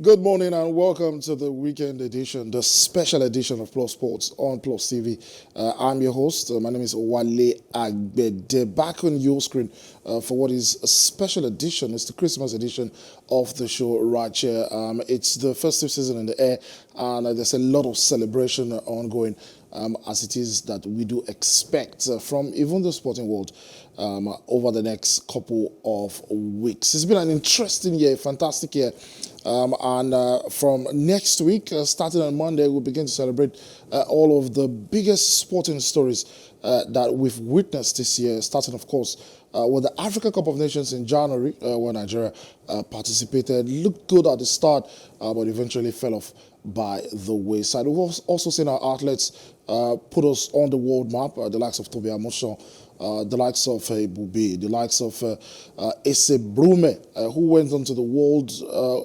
Good morning and welcome to the weekend edition, the special edition of Plus Sports on Plus TV. I'm your host. My name is Wale Agbede. Back on your screen for what is a special edition. It's the Christmas edition of the show right here. It's the festive season in the air and there's a lot of celebration ongoing. As it is that we do expect from even the sporting world over the next couple of weeks. It's been an interesting year, fantastic year. From next week, starting on Monday, we'll begin to celebrate all of the biggest sporting stories that we've witnessed this year, starting, of course, with the Africa Cup of Nations in January, where Nigeria participated. Looked good at the start, but eventually fell off by the wayside. We've also seen our athletes put us on the world map, the likes of Tobi Amoson, the likes of Bubi, the likes of Ese Brume, who went on to the World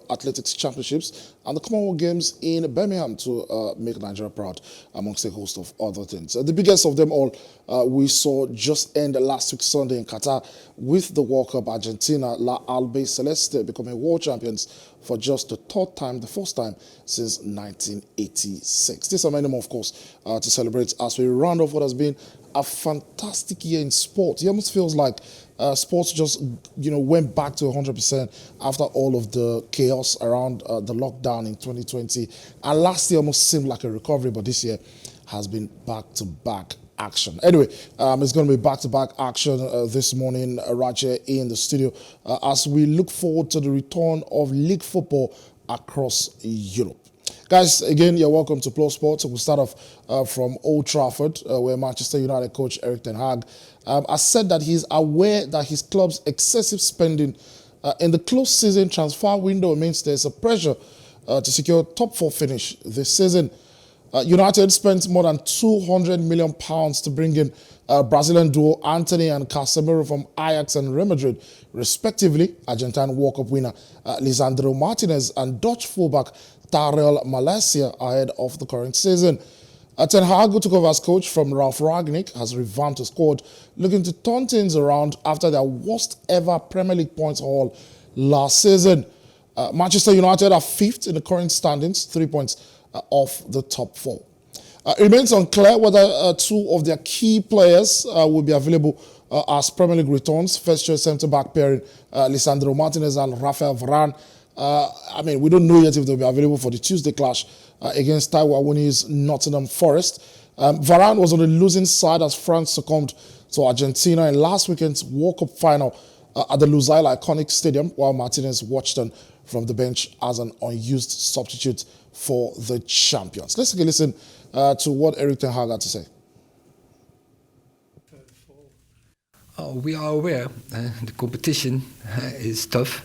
Athletics Championships and the Commonwealth Games in Birmingham to make Nigeria proud, amongst a host of other things. The biggest of them all we saw just end last week Sunday in Qatar with the World Cup. Argentina, La Albe Celeste, becoming world champions for just the third time, the first time since 1986. This and many more, of course, to celebrate as we round off what has been a fantastic year in sport. It almost feels like sports just, went back to 100% after all of the chaos around the lockdown in 2020. And last year almost seemed like a recovery, but this year has been back-to-back action. Anyway, it's going to be back-to-back action this morning right here in the studio as we look forward to the return of league football across Europe. Guys, again, you're welcome to Plus Sports. We'll start off from Old Trafford, where Manchester United coach Erik ten Hag has said that he's aware that his club's excessive spending in the close season transfer window means there's a pressure to secure top four finish this season. United spent more than £200 million to bring in Brazilian duo Anthony and Casemiro from Ajax and Real Madrid, respectively. Argentine World Cup winner Lisandro Martinez and Dutch fullback Tyrell Malacia ahead of the current season. Ten Hag, who took over as coach from Ralf Rangnick, has revamped the squad, looking to turn things around after their worst ever Premier League points haul last season. Manchester United are fifth in the current standings, 3 points off the top four. It remains unclear whether two of their key players will be available as Premier League returns. First choice centre-back pairing, Lisandro Martinez and Rafael Varane. We don't know yet if they'll be available for the Tuesday clash against Taiwo Awoniyi's Nottingham Forest. Varane was on the losing side as France succumbed to Argentina in last weekend's World Cup final at the Lusail Iconic Stadium, while Martinez watched on from the bench as an unused substitute for the champions. Let's take a listen to what Erik ten Hag had to say. We are aware the competition is tough,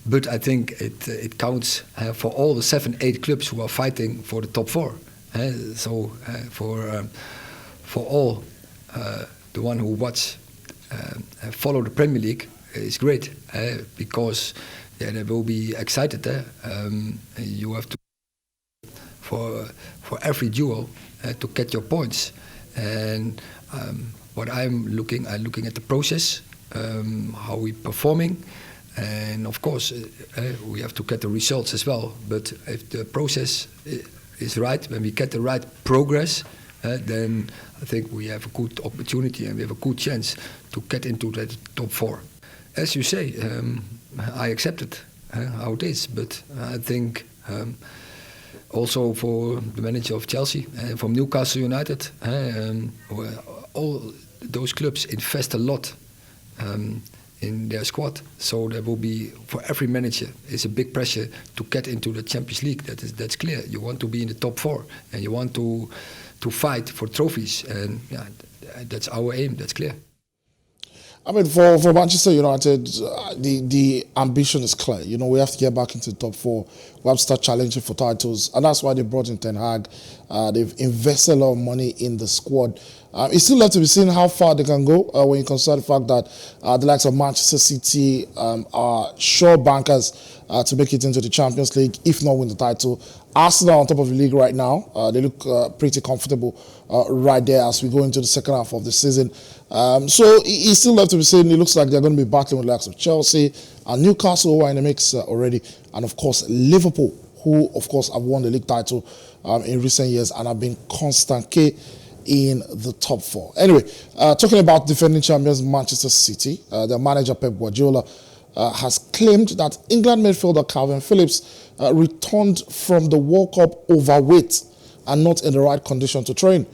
but I think it counts for all the 7-8 clubs who are fighting for the top four. For all the one who watch follow the Premier League is great because they will be excited. You have to for every duel to get your points, and what I'm looking at the process, how we performing. And of course, we have to get the results as well. But if the process is right, when we get the right progress, then I think we have a good opportunity and we have a good chance to get into that top four. As you say, I accept it how it is, but I think also for the manager of Chelsea, from Newcastle United, all those clubs invest a lot in their squad, so there will be, for every manager, is a big pressure to get into the Champions League. That's clear. You want to be in the top four, and you want to fight for trophies, and that's our aim. That's clear. For Manchester United, the ambition is clear. We have to get back into the top four. We have to start challenging for titles, and that's why they brought in Ten Hag. They've invested a lot of money in the squad. It's still left to be seen how far they can go when you consider the fact that the likes of Manchester City are sure bankers to make it into the Champions League, if not win the title. Arsenal on top of the league right now. They look pretty comfortable right there as we go into the second half of the season. So it's still left to be seen. It looks like they're going to be battling with the likes of Chelsea and Newcastle, who are in the mix already, and of course Liverpool, who, of course, have won the league title in recent years and have been constant K in the top four. Anyway, talking about defending champions Manchester City, their manager Pep Guardiola has claimed that England midfielder Kalvin Phillips returned from the World Cup overweight and not in the right condition to train.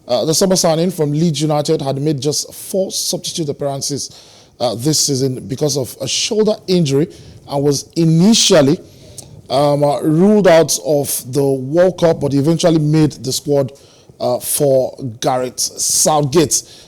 The summer signing from Leeds United had made just 4 substitute appearances this season because of a shoulder injury and was initially ruled out of the World Cup, but eventually made the squad for Gareth Southgate's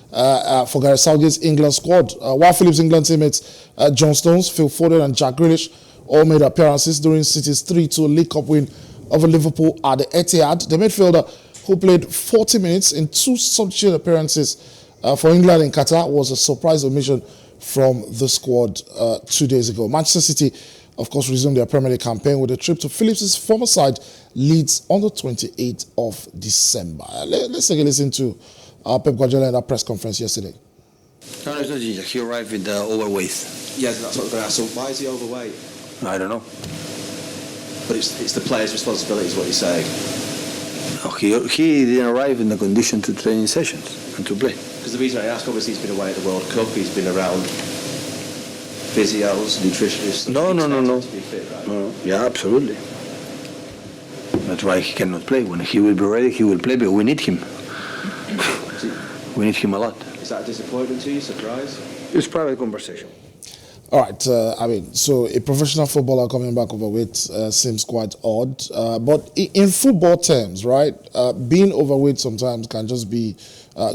England squad. While Phillips' England teammates John Stones, Phil Foden and Jack Grealish all made appearances during City's 3-2 League Cup win over Liverpool at the Etihad. The midfielder, who played 40 minutes in 2 substitute appearances for England in Qatar, was a surprise omission from the squad 2 days ago. Manchester City, of course, resumed their Premier League campaign with a trip to Phillips' former side, Leeds, on the 28th of December. Let's take a listen to Pep Guardiola in that press conference yesterday. No, it's not ginger. He arrived with overweight. Yeah, that's what I was going to ask. So why is he overweight? I don't know. But it's the player's responsibility, is what you're saying. No, he didn't arrive in the condition to training sessions and to play. Because the reason I ask, obviously, he's been away at the World Cup. He's been around physios, nutritionists. No. To be fit, right? No. Yeah, absolutely. That's why he cannot play. When he will be ready, he will play, but we need him. We need him a lot. Is that a disappointment to you? Surprise? It's private conversation. All right, so a professional footballer coming back overweight seems quite odd. But in football terms, right, being overweight sometimes can just be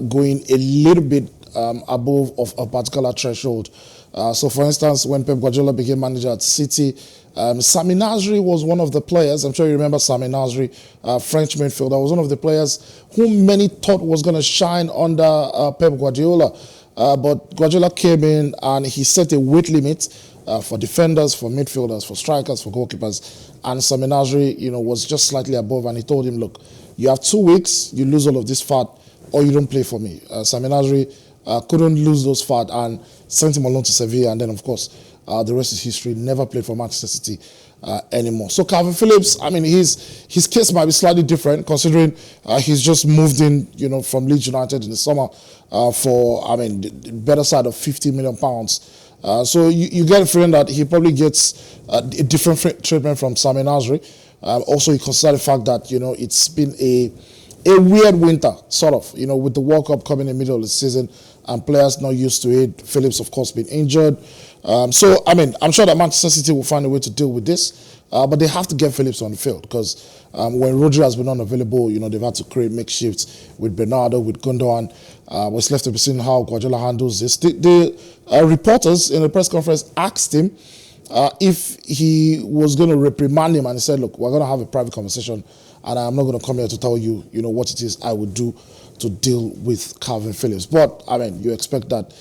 going a little bit above of a particular threshold. So, for instance, when Pep Guardiola became manager at City, Sami Nasri was one of the players. I'm sure you remember Sami Nasri, French midfielder, was one of the players whom many thought was going to shine under Pep Guardiola. But Guardiola came in and he set a weight limit for defenders, for midfielders, for strikers, for goalkeepers. And Sami Nasri, was just slightly above. And he told him, look, you have 2 weeks, you lose all of this fat, or you don't play for me. Sami Nasri couldn't lose those fat and sent him alone to Sevilla. And then, of course, the rest is history. Never played for Manchester City anymore. So Kalvin Phillips, his case might be slightly different considering he's just moved in, from Leeds United in the summer for, the better side of £50 million. So you get a feeling that he probably gets a different treatment from Sami Nasri. Also, you consider the fact that, it's been a weird winter, sort of, with the World Cup coming in the middle of the season and players not used to it. Phillips, of course, been injured. I'm sure that Manchester City will find a way to deal with this, but they have to get Phillips on the field because when Rodri has been unavailable, they've had to create makeshifts with Bernardo, with Gundogan. It's left to be seen how Guardiola handles this. The reporters in the press conference asked him if he was going to reprimand him, and he said, look, we're going to have a private conversation, and I'm not going to come here to tell you, what it is I would do to deal with Kalvin Phillips. But, you expect that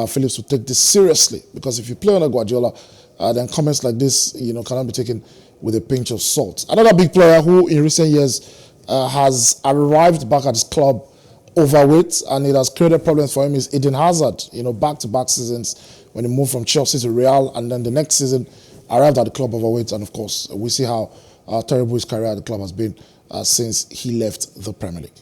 Phillips will take this seriously because if you play under Guardiola, then comments like this, cannot be taken with a pinch of salt. Another big player who in recent years has arrived back at his club overweight and it has created problems for him is Eden Hazard. Back-to-back seasons when he moved from Chelsea to Real and then the next season arrived at the club overweight, and of course we see how terrible his career at the club has been since he left the Premier League.